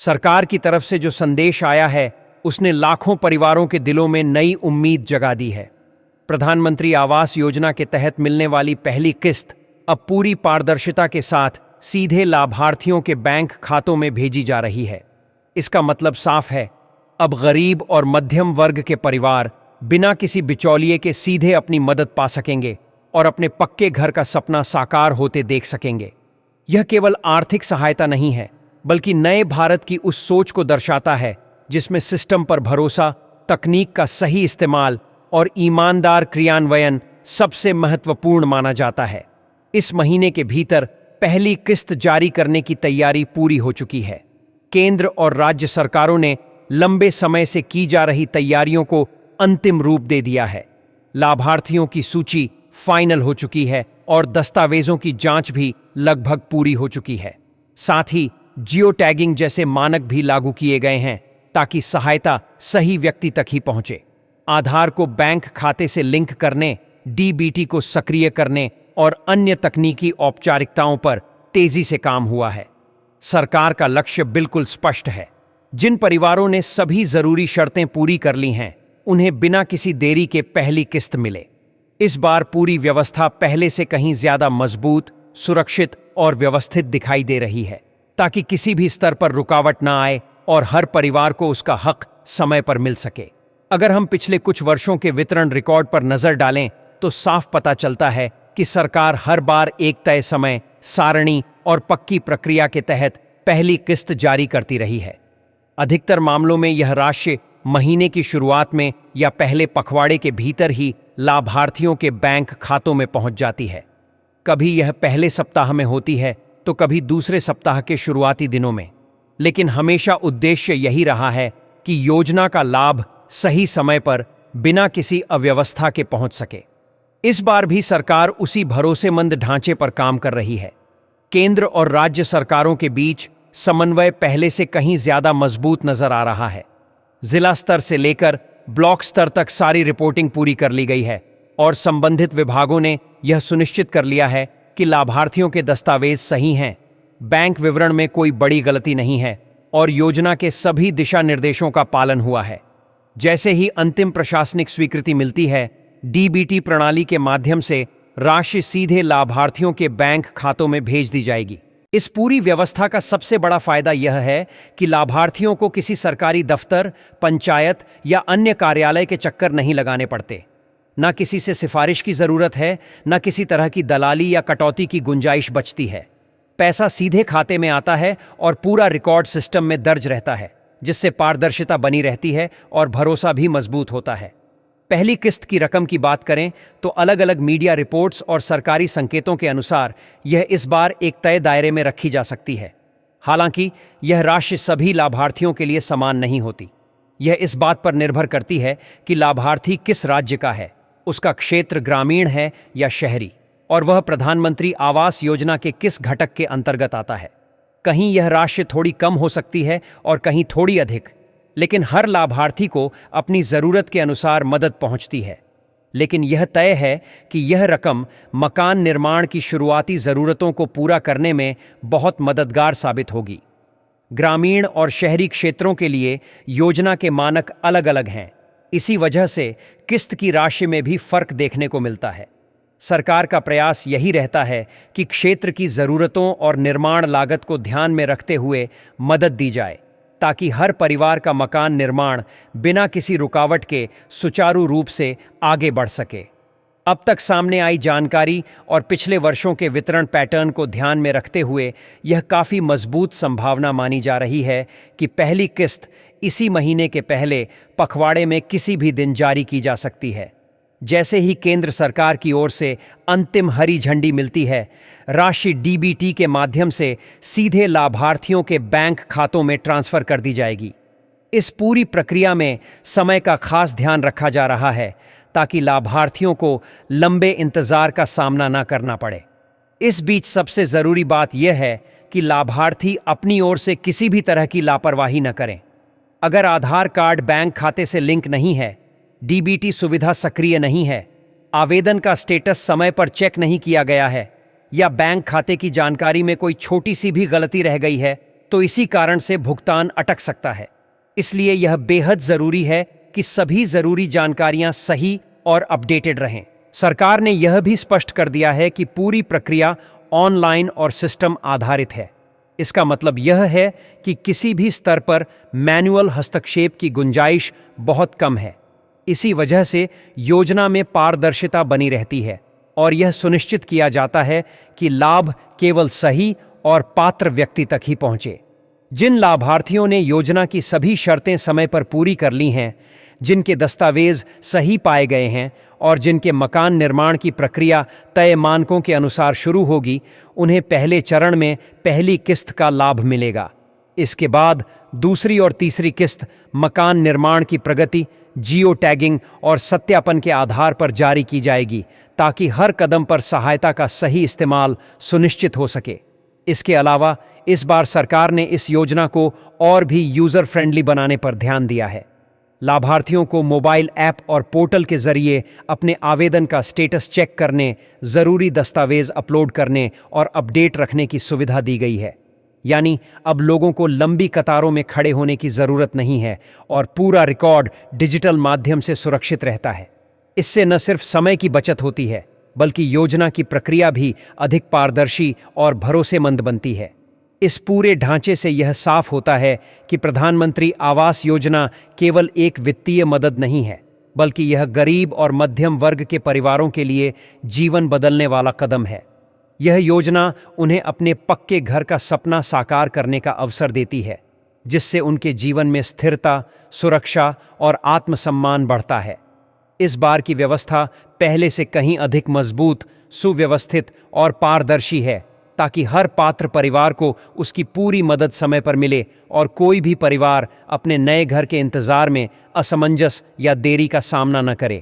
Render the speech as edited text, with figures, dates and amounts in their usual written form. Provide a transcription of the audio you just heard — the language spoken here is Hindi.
सरकार की तरफ से जो संदेश आया है उसने लाखों परिवारों के दिलों में नई उम्मीद जगा दी है। प्रधानमंत्री आवास योजना के तहत मिलने वाली पहली किस्त अब पूरी पारदर्शिता के साथ सीधे लाभार्थियों के बैंक खातों में भेजी जा रही है। इसका मतलब साफ है, अब गरीब और मध्यम वर्ग के परिवार बिना किसी बिचौलिए के सीधे अपनी मदद पा सकेंगे और अपने पक्के घर का सपना साकार होते देख सकेंगे। यह केवल आर्थिक सहायता नहीं है, बल्कि नए भारत की उस सोच को दर्शाता है जिसमें सिस्टम पर भरोसा, तकनीक का सही इस्तेमाल और ईमानदार क्रियान्वयन सबसे महत्वपूर्ण माना जाता है। इस महीने के भीतर पहली किस्त जारी करने की तैयारी पूरी हो चुकी है। केंद्र और राज्य सरकारों ने लंबे समय से की जा रही तैयारियों को अंतिम रूप दे दिया है। लाभार्थियों की सूची फाइनल हो चुकी है और दस्तावेजों की जांच भी लगभग पूरी हो चुकी है। साथ ही जियो टैगिंग जैसे मानक भी लागू किए गए हैं ताकि सहायता सही व्यक्ति तक ही पहुंचे। आधार को बैंक खाते से लिंक करने, डीबीटी को सक्रिय करने और अन्य तकनीकी औपचारिकताओं पर तेजी से काम हुआ है। सरकार का लक्ष्य बिल्कुल स्पष्ट है। जिन परिवारों ने सभी जरूरी शर्तें पूरी कर ली हैं, उन्हें बिना किसी देरी के पहली किस्त मिले। इस बार पूरी व्यवस्था पहले से कहीं ज्यादा मजबूत, सुरक्षित और व्यवस्थित दिखाई दे रही है, ताकि किसी भी स्तर पर रुकावट ना आए और हर परिवार को उसका हक समय पर मिल सके। अगर हम पिछले कुछ वर्षों के वितरण रिकॉर्ड पर नजर डालें तो साफ पता चलता है कि सरकार हर बार एक तय समय, सारणी और पक्की प्रक्रिया के तहत पहली किस्त जारी करती रही है। अधिकतर मामलों में यह राशि महीने की शुरुआत में या पहले पखवाड़े के भीतर ही लाभार्थियों के बैंक खातों में पहुंच जाती है। कभी यह पहले सप्ताह में होती है तो कभी दूसरे सप्ताह के शुरुआती दिनों में, लेकिन हमेशा उद्देश्य यही रहा है कि योजना का लाभ सही समय पर बिना किसी अव्यवस्था के पहुंच सके। इस बार भी सरकार उसी भरोसेमंद ढांचे पर काम कर रही है। केंद्र और राज्य सरकारों के बीच समन्वय पहले से कहीं ज्यादा मजबूत नजर आ रहा है। जिला स्तर से लेकर ब्लॉक स्तर तक सारी रिपोर्टिंग पूरी कर ली गई है और संबंधित विभागों ने यह सुनिश्चित कर लिया है कि लाभार्थियों के दस्तावेज सही हैं, बैंक विवरण में कोई बड़ी गलती नहीं है और योजना के सभी दिशा निर्देशों का पालन हुआ है। जैसे ही अंतिम प्रशासनिक स्वीकृति मिलती है, डीबीटी प्रणाली के माध्यम से राशि सीधे लाभार्थियों के बैंक खातों में भेज दी जाएगी। इस पूरी व्यवस्था का सबसे बड़ा फायदा यह है कि लाभार्थियों को किसी सरकारी दफ्तर, पंचायत या अन्य कार्यालय के चक्कर नहीं लगाने पड़ते। न किसी से सिफारिश की जरूरत है, न किसी तरह की दलाली या कटौती की गुंजाइश बचती है। पैसा सीधे खाते में आता है और पूरा रिकॉर्ड सिस्टम में दर्ज रहता है, जिससे पारदर्शिता बनी रहती है और भरोसा भी मजबूत होता है। पहली किस्त की रकम की बात करें तो अलग अलग मीडिया रिपोर्ट्स और सरकारी संकेतों के अनुसार यह इस बार एक तय दायरे में रखी जा सकती है। हालांकि यह राशि सभी लाभार्थियों के लिए समान नहीं होती। यह इस बात पर निर्भर करती है कि लाभार्थी किस राज्य का है, उसका क्षेत्र ग्रामीण है या शहरी, और वह प्रधानमंत्री आवास योजना के किस घटक के अंतर्गत आता है। कहीं यह राशि थोड़ी कम हो सकती है और कहीं थोड़ी अधिक, लेकिन हर लाभार्थी को अपनी जरूरत के अनुसार मदद पहुंचती है। लेकिन यह तय है कि यह रकम मकान निर्माण की शुरुआती जरूरतों को पूरा करने में बहुत मददगार साबित होगी। ग्रामीण और शहरी क्षेत्रों के लिए योजना के मानक अलग अलग हैं। इसी वजह से किस्त की राशि में भी फर्क देखने को मिलता है। सरकार का प्रयास यही रहता है कि क्षेत्र की जरूरतों और निर्माण लागत को ध्यान में रखते हुए मदद दी जाए, ताकि हर परिवार का मकान निर्माण बिना किसी रुकावट के सुचारू रूप से आगे बढ़ सके। अब तक सामने आई जानकारी और पिछले वर्षों के वितरण पैटर्न को ध्यान में रखते हुए यह काफ़ी मजबूत संभावना मानी जा रही है कि पहली किस्त इसी महीने के पहले पखवाड़े में किसी भी दिन जारी की जा सकती है। जैसे ही केंद्र सरकार की ओर से अंतिम हरी झंडी मिलती है, राशि डीबीटी के माध्यम से सीधे लाभार्थियों के बैंक खातों में ट्रांसफर कर दी जाएगी। इस पूरी प्रक्रिया में समय का खास ध्यान रखा जा रहा है ताकि लाभार्थियों को लंबे इंतजार का सामना न करना पड़े। इस बीच सबसे जरूरी बात यह है कि लाभार्थी अपनी ओर से किसी भी तरह की लापरवाही न करें। अगर आधार कार्ड बैंक खाते से लिंक नहीं है, डीबीटी सुविधा सक्रिय नहीं है, आवेदन का स्टेटस समय पर चेक नहीं किया गया है या बैंक खाते की जानकारी में कोई छोटी सी भी गलती रह गई है, तो इसी कारण से भुगतान अटक सकता है। इसलिए यह बेहद जरूरी है कि सभी जरूरी जानकारियां सही और अपडेटेड रहें। सरकार ने यह भी स्पष्ट कर दिया है कि पूरी प्रक्रिया ऑनलाइन और सिस्टम आधारित है। इसका मतलब यह है कि किसी भी स्तर पर मैनुअल हस्तक्षेप की गुंजाइश बहुत कम है। इसी वजह से योजना में पारदर्शिता बनी रहती है और यह सुनिश्चित किया जाता है कि लाभ केवल सही और पात्र व्यक्ति तक ही पहुंचे। जिन लाभार्थियों ने योजना की सभी शर्तें समय पर पूरी कर ली हैं, जिनके दस्तावेज सही पाए गए हैं और जिनके मकान निर्माण की प्रक्रिया तय मानकों के अनुसार शुरू होगी, उन्हें पहले चरण में पहली किस्त का लाभ मिलेगा। इसके बाद दूसरी और तीसरी किस्त मकान निर्माण की प्रगति, जियो टैगिंग और सत्यापन के आधार पर जारी की जाएगी, ताकि हर कदम पर सहायता का सही इस्तेमाल सुनिश्चित हो सके। इसके अलावा इस बार सरकार ने इस योजना को और भी यूजर फ्रेंडली बनाने पर ध्यान दिया है। लाभार्थियों को मोबाइल ऐप और पोर्टल के जरिए अपने आवेदन का स्टेटस चेक करने, जरूरी दस्तावेज अपलोड करने और अपडेट रखने की सुविधा दी गई है। यानी अब लोगों को लंबी कतारों में खड़े होने की जरूरत नहीं है और पूरा रिकॉर्ड डिजिटल माध्यम से सुरक्षित रहता है। इससे न सिर्फ समय की बचत होती है, बल्कि योजना की प्रक्रिया भी अधिक पारदर्शी और भरोसेमंद बनती है। इस पूरे ढांचे से यह साफ होता है कि प्रधानमंत्री आवास योजना केवल एक वित्तीय मदद नहीं है, बल्कि यह गरीब और मध्यम वर्ग के परिवारों के लिए जीवन बदलने वाला कदम है। यह योजना उन्हें अपने पक्के घर का सपना साकार करने का अवसर देती है, जिससे उनके जीवन में स्थिरता, सुरक्षा और आत्मसम्मान बढ़ता है। इस बार की व्यवस्था पहले से कहीं अधिक मजबूत, सुव्यवस्थित और पारदर्शी है, ताकि हर पात्र परिवार को उसकी पूरी मदद समय पर मिले और कोई भी परिवार अपने नए घर के इंतजार में असमंजस या देरी का सामना न करे।